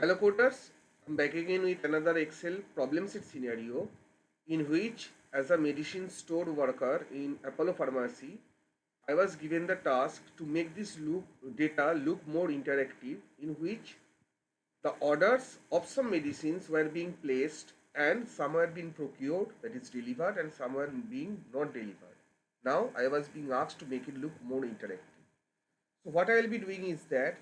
Hello coders, I'm back again with another Excel problem set scenario in which, as a medicine store worker in Apollo Pharmacy, I was given the task to make this data look more interactive, in which the orders of some medicines were being placed and some were being procured, that is delivered, and some were being not delivered. Now I was being asked to make it look more interactive. So what I will be doing is that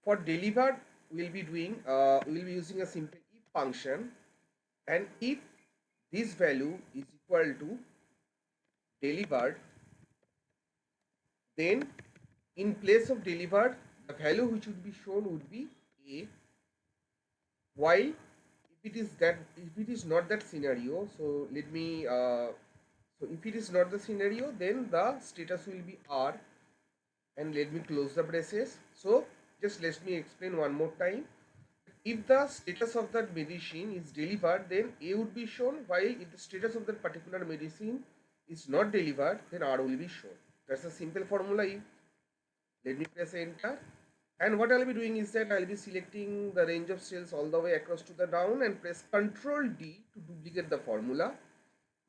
for delivered, we'll be using a simple if function, and if this value is equal to delivered, then in place of delivered, the value which would be shown would be a. While if it is not that scenario, so let me so if it is not the scenario, then the status will be r, and let me close the braces. So just let me explain one more time. If the status of that medicine is delivered, then A would be shown, while if the status of that particular medicine is not delivered, then R will be shown. That's a simple formula. If let me press enter, and what I'll be doing is that I'll be selecting the range of cells all the way across to the down and press Ctrl D to duplicate the formula.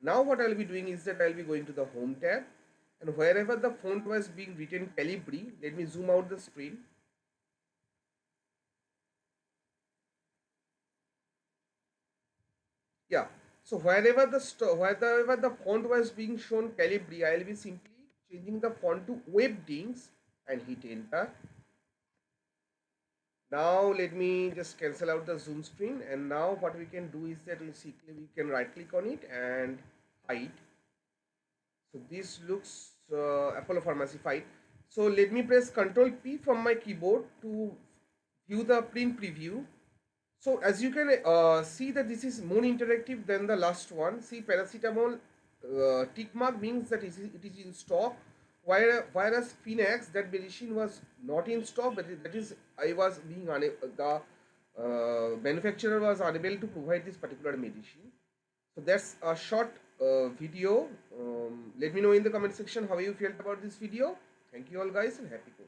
Now what I'll be doing is that I'll be going to the home tab, and wherever the font was being written Calibri, let me zoom out the screen. Yeah. So wherever the font was being shown Calibri, I will be simply changing the font to Webdings and hit enter. Now let me just cancel out the zoom screen, and now what we can do is that we can right click on it and hide. So this looks Apollo Pharmacy 5. So let me press Ctrl P from my keyboard to view the print preview. So as you can see that this is more interactive than the last one. See, paracetamol tick mark means that it is in stock, whereas Finax, that medicine was not in stock, but that is I was being unable, the manufacturer was unable to provide this particular medicine. So that's a short video. Let me know in the comment section how you felt about this video. Thank you all guys, and happy coding.